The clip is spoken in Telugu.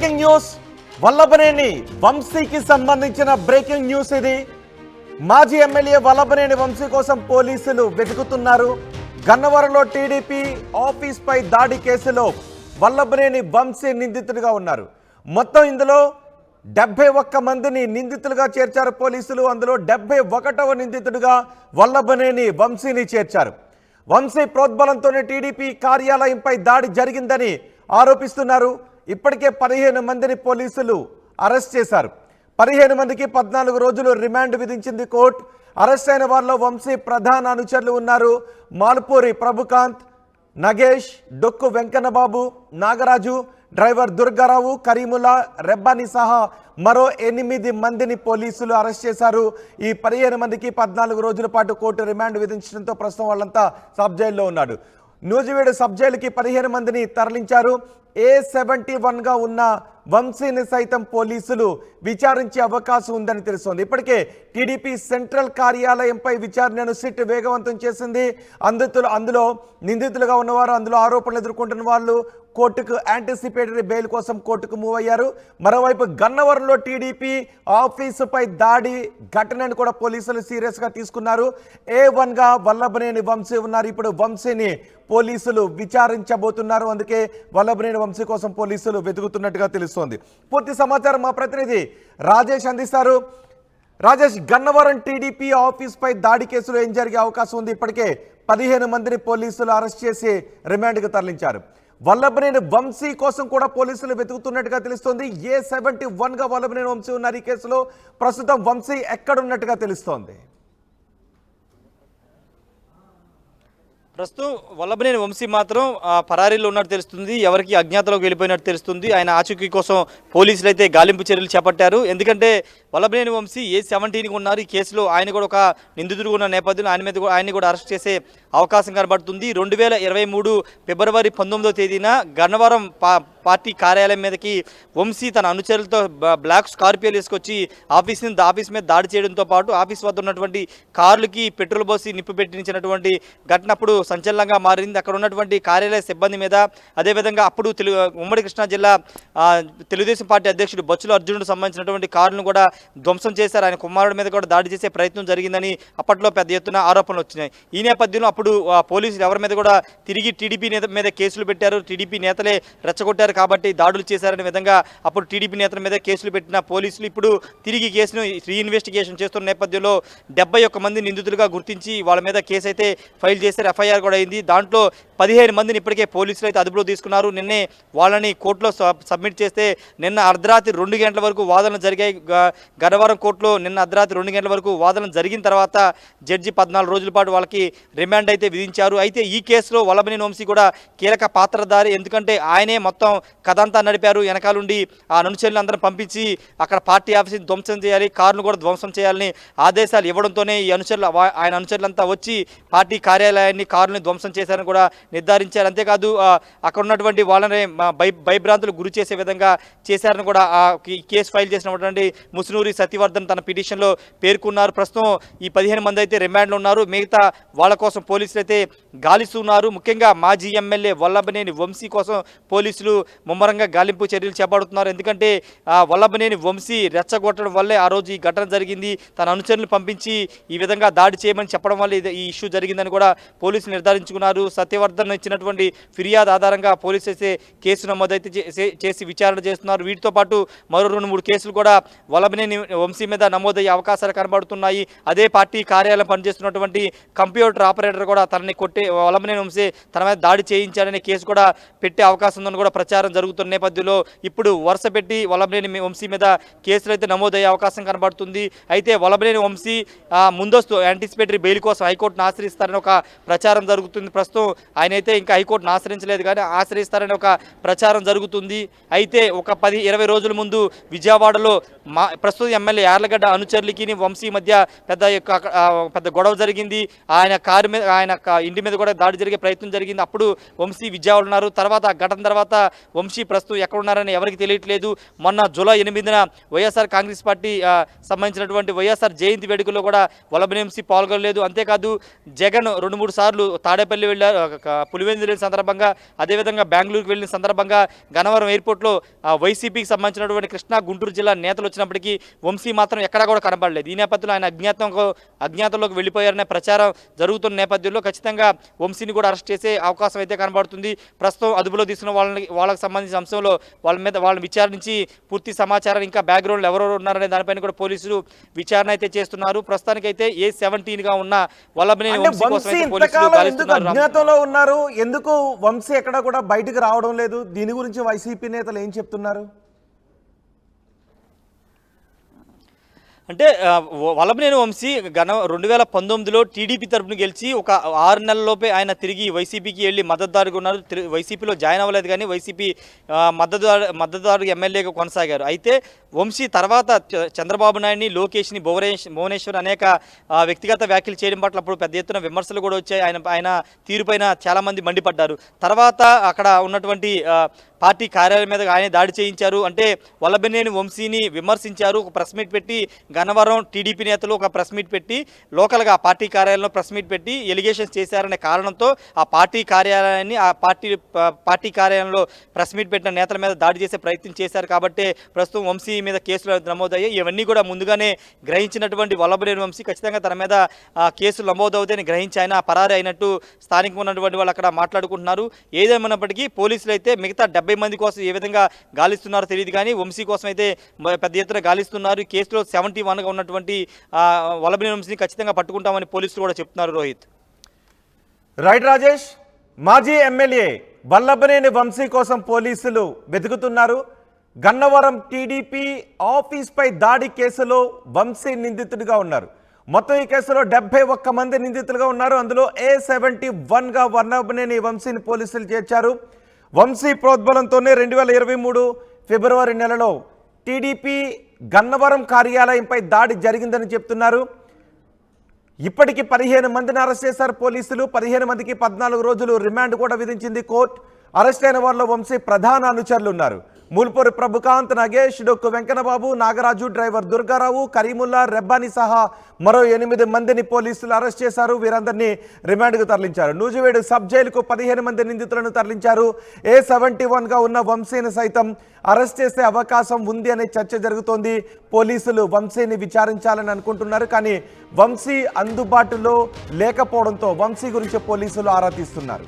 బ్రేకింగ్ న్యూస్ వల్లభనేని వంశీకి సంబంధించిన బ్రేకింగ్ న్యూస్ ఇది. మాజీ ఎమ్మెల్యే వల్లభనేని వంశీ కోసం పోలీసులు వెతుకుతున్నారు. గన్నవరంలో టీడీపీ ఆఫీస్ పై దాడి కేసులో వల్లభనేని వంశీ నిందితుడిగా ఉన్నారు. మొత్తం ఇందులో 71 మందిని నిందితులుగా చేర్చారు పోలీసులు. అందులో 71వ నిందితుడిగా వల్లభనేని వంశీని చేర్చారు. వంశీ ప్రోద్బలంతోనే టీడీపీ కార్యాలయంపై దాడి జరిగిందని ఆరోపిస్తున్నారు. ఇప్పటికే 15 మందిని పోలీసులు అరెస్ట్ చేశారు. 15 మందికి 14 రోజులు రిమాండ్ విధించింది కోర్టు. అరెస్ట్ అయిన వారిలో వంశీ ప్రధాన అనుచరులు ఉన్నారు. మాల్పూరి ప్రభుకాంత్, నగేష్, డొక్కు వెంకన్నబాబు, నాగరాజు, డ్రైవర్ దుర్గారావు, కరీముల్లా, రెబ్బాని సహా మరో 8 మందిని పోలీసులు అరెస్ట్ చేశారు. ఈ 15 మందికి 14 రోజుల పాటు కోర్టు రిమాండ్ విధించడంతో ప్రస్తుతం వాళ్ళంతా సబ్ జైల్లో ఉన్నాడు. నూజివీడు సబ్ జైలుకి 15 మందిని తరలించారు. A71గా ఉన్న వంశీని సైతం పోలీసులు విచారించే అవకాశం ఉందని తెలుస్తోంది. ఇప్పటికే టీడీపీ సెంట్రల్ కార్యాలయంపై విచారణను సిట్ వేగవంతం చేసింది. అందులో నిందితులుగా ఉన్నవారు, అందులో ఆరోపణలు ఎదుర్కొంటున్న వాళ్ళు కోర్టుకు యాంటిసిపేటరీ బెయిల్ కోసం కోర్టుకు మూవ్ అయ్యారు. మరోవైపు గన్నవరంలో టీడీపీ ఆఫీసుపై దాడి ఘటనను కూడా పోలీసులు సీరియస్గా తీసుకున్నారు. A1గా వల్లభనేని వంశీ ఉన్నారు. ఇప్పుడు వంశీని పోలీసులు విచారించబోతున్నారు. అందుకే వల్లభనేని వంశీ కోసం పోలీసులు వెతుకుతున్నట్టుగా తెలుస్తోంది. పూర్తి సమాచారం మా ప్రతినిధి రాజేష్ అందిస్తారు. రాజేష్, గన్నవరం టీడీపీ ఆఫీస్ పై దాడి కేసులో ఏం జరిగే అవకాశం ఉంది? ఇప్పటికే 15 మందిని పోలీసులు అరెస్ట్ చేసి రిమాండ్కు తరలించారు. వల్లభనేని వంశీ కోసం కూడా పోలీసులు వెతుకుతున్నట్టుగా తెలుస్తోంది. A71గా వల్లభనేని వంశీ ఉన్నారు. ఈ కేసులో ప్రస్తుతం వంశీ ఎక్కడున్నట్టుగా తెలుస్తోంది? ప్రస్తుతం వల్లభనేని వంశీ మాత్రం పరారీలో ఉన్నట్టు తెలుస్తుంది. ఎవరికి అజ్ఞాతలోకి వెళ్ళిపోయినట్టు తెలుస్తుంది. ఆయన ఆచూకీ కోసం పోలీసులు అయితే గాలింపు చర్యలు చేపట్టారు. ఎందుకంటే వల్లభనేని వంశీ A17కి ఉన్నారు. ఈ కేసులో ఆయన కూడా ఒక నిందితుడు ఉన్న నేపథ్యంలో ఆయన్ని కూడా అరెస్ట్ చేసే అవకాశం కనబడుతుంది. 2023 ఫిబ్రవరి 19వ తేదీన గన్నవరం పార్టీ కార్యాలయం మీదకి వంశీ తన అనుచరులతో బ్లాక్ స్కార్పియోలు వేసుకొచ్చి ఆఫీస్ మీద దాడి చేయడంతో పాటు ఆఫీస్ వద్ద ఉన్నటువంటి కార్లకి పెట్రోల్ పోసి నిప్పు పెట్టించినటువంటి ఘటన అప్పుడు సంచలనంగా మారింది. అక్కడ ఉన్నటువంటి కార్యాలయ సిబ్బంది మీద, అదేవిధంగా అప్పుడు ఉమ్మడి కృష్ణా జిల్లా తెలుగుదేశం పార్టీ అధ్యక్షుడు బొచ్చుల అర్జునుడు సంబంధించినటువంటి కారులను కూడా ధ్వంసం చేశారు. ఆయన కుమారుడి మీద కూడా దాడి చేసే ప్రయత్నం జరిగిందని అప్పట్లో పెద్ద ఎత్తున ఆరోపణలు వచ్చినాయి. ఈ నేపథ్యంలో అప్పుడు పోలీసులు ఎవరి మీద కూడా తిరిగి టీడీపీ నేత మీద కేసులు పెట్టారు. టీడీపీ నేతలే రెచ్చగొట్టారు కాబట్టి దాడులు చేశారనే విధంగా అప్పుడు టీడీపీ నేతల మీద కేసులు పెట్టిన పోలీసులు ఇప్పుడు తిరిగి కేసును రీఇన్వెస్టిగేషన్ చేస్తున్న నేపథ్యంలో 71 మంది నిందితులుగా గుర్తించి వాళ్ళ మీద కేసు అయితే ఫైల్ చేశారు. ఎఫ్ఐఆర్ కూడా అయింది. దాంట్లో 15 మందిని ఇప్పటికే పోలీసులు అయితే అదుపులో తీసుకున్నారు. నిన్నే వాళ్ళని కోర్టులో సబ్మిట్ చేస్తే నిన్న అర్ధరాత్రి 2 గంటల వరకు వాదనలు జరిగాయి. గన్నవరం కోర్టులో నిన్న అర్ధరాత్రి 2 గంటల వరకు వాదనలు జరిగిన తర్వాత జడ్జి 14 రోజుల పాటు వాళ్ళకి రిమాండ్ అయితే విధించారు. అయితే ఈ కేసులో వల్లభనేని వంశీ కూడా కీలక పాత్రధారి. ఎందుకంటే ఆయనే మొత్తం కథంతా నడిపారు. వెనకాలండి ఆ అనుచరులందరూ పంపించి అక్కడ పార్టీ ఆఫీస్ని ధ్వంసం చేయాలి, కారును కూడా ధ్వంసం చేయాలని ఆదేశాలు ఇవ్వడంతోనే ఈ ఆయన అనుచరులంతా వచ్చి పార్టీ కార్యాలయాన్ని, కారుని ధ్వంసం చేశారని కూడా నిర్ధారించారు. అంతేకాదు అక్కడ ఉన్నటువంటి వాళ్ళని భయభ్రాంతులు గురి చేసే విధంగా చేశారని కూడా కేసు ఫైల్ చేసినటువంటి ముసునూరి సత్యవర్ధన్ తన పిటిషన్లో పేర్కొన్నారు. ప్రస్తుతం ఈ 15 మంది అయితే రిమాండ్లో ఉన్నారు. మిగతా వాళ్ళ కోసం పోలీసులు అయితే గాలిస్తున్నారు. ముఖ్యంగా మాజీ ఎమ్మెల్యే వల్లభనేని వంశీ కోసం పోలీసులు ముమ్మరంగా గాలింపు చర్యలు చేపడుతున్నారు. ఎందుకంటే వల్లభనేని వంశీ రెచ్చగొట్టడం వల్లే ఆ రోజు ఈ ఘటన జరిగింది. తన అనుచరులు పంపించి ఈ విధంగా దాడి చేయమని చెప్పడం వల్ల ఈ ఇష్యూ జరిగిందని కూడా పోలీసులు నిర్ధారించుకున్నారు. సత్యవర్ధన్ ఇచ్చినటువంటి ఫిర్యాదు ఆధారంగా పోలీసులు అయితే కేసు నమోదైతే చేసి విచారణ చేస్తున్నారు. వీటితో పాటు మరో 2-3 కేసులు కూడా వల్లభనేని వంశీ మీద నమోదయ్యే అవకాశాలు కనబడుతున్నాయి. అదే పార్టీ కార్యాలయం పనిచేస్తున్నటువంటి కంప్యూటర్ ఆపరేటర్ కూడా తనని వల్లభనేని వంశీ తన మీద దాడి చేయించాడనే కేసు కూడా పెట్టే అవకాశం ఉందని కూడా ప్రచారం జరుగుతున్న నేపథ్యంలో ఇప్పుడు వరుస పెట్టి వల్లభనేని వంశీ మీద కేసులు అయితే నమోదయ్యే అవకాశం కనబడుతుంది. అయితే వల్లభనేని వంశీ ముందస్తు యాంటిసిపేటరీ బెయిల్ కోసం హైకోర్టును ఆశ్రయిస్తారని ఒక ప్రచారం జరుగుతుంది. ప్రస్తుతం ఆయన అయితే ఇంకా హైకోర్టును ఆశ్రయించలేదు, కానీ ఆశ్రయిస్తారని ఒక ప్రచారం జరుగుతుంది. అయితే ఒక 10-20 రోజుల ముందు విజయవాడలో ప్రస్తుతం ప్రస్తుత ఎమ్మెల్యే యార్లగడ్డ అనుచరులకి వంశీ మధ్య పెద్ద గొడవ జరిగింది. ఆయన కారు మీద ఇంటి మీద కూడా దాడి జరిగే ప్రయత్నం జరిగింది. అప్పుడు వంశీ విజయవాడ ఉన్నారు. తర్వాత ఆ ఘటన తర్వాత వంశీ ప్రస్తుతం ఎక్కడ ఉన్నారని ఎవరికి తెలియట్లేదు. మొన్న జూలై 8న వైఎస్ఆర్ కాంగ్రెస్ పార్టీ సంబంధించినటువంటి వైఎస్ఆర్ జయంతి వేడుకల్లో కూడా వల్లభనేని వంశీ పాల్గొనలేదు. అంతేకాదు జగన్ 2-3 సార్లు తాడేపల్లి వెళ్ళారు, పులివెందులు వెళ్ళిన సందర్భంగా, అదేవిధంగా బెంగళూరుకు వెళ్ళిన సందర్భంగా గన్నవరం ఎయిర్పోర్ట్లో వైసీపీకి సంబంధించినటువంటి కృష్ణా గుంటూరు జిల్లా నేతలు వచ్చినప్పటికీ వంశీ మాత్రం ఎక్కడా కూడా కనబడలేదు. ఈ నేపథ్యంలో ఆయన అజ్ఞాతంలోకి వెళ్ళిపోయారనే ప్రచారం జరుగుతున్న నేపథ్యంలో ఖచ్చితంగా వంశీని కూడా అరెస్ట్ చేసే అవకాశం అయితే కనబడుతుంది. ప్రస్తుతం అదుపులో తీసుకున్న వాళ్ళకి సంబంధించిన అంశంలో వాళ్ళని విచారించి పూర్తి సమాచారం, ఇంకా బ్యాక్గ్రౌండ్లో ఎవరెవరు ఉన్నారనే దానిపైన కూడా పోలీసులు విచారణ అయితే చేస్తున్నారు. ప్రస్తుతానికైతే A17గా ఉన్న వల్లభనేని వంశీ కోసం అయితే పోలీసులు గాలిస్తున్నారు. అజ్ఞాతంలో ఉన్నారు, ఎందుకు వంశీ ఎక్కడ కూడా బయటకు రావడం లేదు? దీని గురించి వైసీపీ నేతలు ఏం చెప్తున్నారు? అంటే వల్లభనేని వంశీ 2019లో టీడీపీ తరఫున గెలిచి ఒక 6 నెలల్లోపే ఆయన తిరిగి వైసీపీకి వెళ్ళి మద్దతుదారుగా ఉన్నారు. వైసీపీలో జాయిన్ అవ్వలేదు, కానీ వైసీపీ మద్దతుదారు ఎమ్మెల్యేగా కొనసాగారు. అయితే వంశీ తర్వాత చంద్రబాబు నాయుడిని, లోకేష్ని, భువనేశ్వర్ అనేక వ్యక్తిగత వ్యాఖ్యలు చేయడం పట్ల అప్పుడు పెద్ద ఎత్తున విమర్శలు కూడా వచ్చాయి. ఆయన తీరుపైన చాలామంది మండిపడ్డారు. తర్వాత అక్కడ ఉన్నటువంటి పార్టీ కార్యాలయం మీద ఆయన దాడి చేయించారు. అంటే వల్లభనేని వంశీని విమర్శించారు. ఒక ప్రెస్ మీట్ పెట్టి, గన్నవరం టీడీపీ నేతలు ఒక ప్రెస్ మీట్ పెట్టి, లోకల్గా ఆ పార్టీ కార్యాలయంలో ప్రెస్ మీట్ పెట్టి ఎలిగేషన్స్ చేశారనే కారణంతో ఆ పార్టీ కార్యాలయాన్ని, పార్టీ కార్యాలయంలో ప్రెస్ మీట్ పెట్టిన నేతల మీద దాడి చేసే ప్రయత్నం చేశారు. కాబట్టి ప్రస్తుతం వంశీ మీద కేసులు నమోదయ్యాయి. ఇవన్నీ కూడా ముందుగానే గ్రహించినటువంటి వల్లభనేని వంశీ ఖచ్చితంగా తన మీద కేసులు నమోదవుతాయని గ్రహించి ఆయన పరారి అయినట్టు స్థానికంగా ఉన్నటువంటి వాళ్ళు అక్కడ మాట్లాడుకుంటున్నారు. ఏదేమైనప్పటికీ పోలీసులు అయితే మిగతా 70 మంది కోసం ఏ విధంగా గాలిస్తున్నారో తెలియదు, కానీ వంశీ కోసం అయితే పెద్ద ఎత్తున గాలిస్తున్నారు. కేసులో 71గా ఉన్నటువంటి వల్లభనేని వంశీని ఖచ్చితంగా పట్టుకుంటామని పోలీసులు కూడా చెప్తున్నారు. రోహిత్. రైట్ రాజేష్, మాజీ ఎమ్మెల్యే వల్లభనేని వంశీ కోసం పోలీసులు వెతుకుతున్నారు. గన్నవరం టీడీపీ ఆఫీస్పై దాడి కేసులో వంశీ నిందితుడిగా ఉన్నారు. మొత్తం ఈ కేసులో 71 మంది నిందితులుగా ఉన్నారు. అందులో A71గా వల్లభనేని వంశీని పోలీసులు చేర్చారు. వంశీ ప్రోద్బలంతోనే 2023 ఫిబ్రవరి నెలలో టీడీపీ గన్నవరం కార్యాలయంపై దాడి జరిగిందని చెప్తున్నారు. ఇప్పటికి 15 మందిని అరెస్ట్ చేశారు పోలీసులు. 15 మందికి 14 రోజులు రిమాండ్ కూడా విధించింది కోర్టు. అరెస్ట్ అయిన వారిలో వంశీ ప్రధాన అనుచరులు ఉన్నారు. మూల్పూరి ప్రభుకాంత్, నగేష్, డొక్కు వెంకన్నబాబు, నాగరాజు, డ్రైవర్ దుర్గారావు, కరీముల్లా, రెబ్బాని సహా మరో 8 మందిని పోలీసులు అరెస్ట్ చేశారు. వీరందరినీ రిమాండ్కు తరలించారు. నూజివేడు సబ్ జైలుకు 15 మంది నిందితులను తరలించారు. A71గా ఉన్న వంశీని సైతం అరెస్ట్ చేసే అవకాశం ఉంది అనే చర్చ జరుగుతోంది. పోలీసులు వంశీని విచారించాలని అనుకుంటున్నారు, కానీ వంశీ అందుబాటులో లేకపోవడంతో వంశీ గురించి పోలీసులు ఆరా తీస్తున్నారు.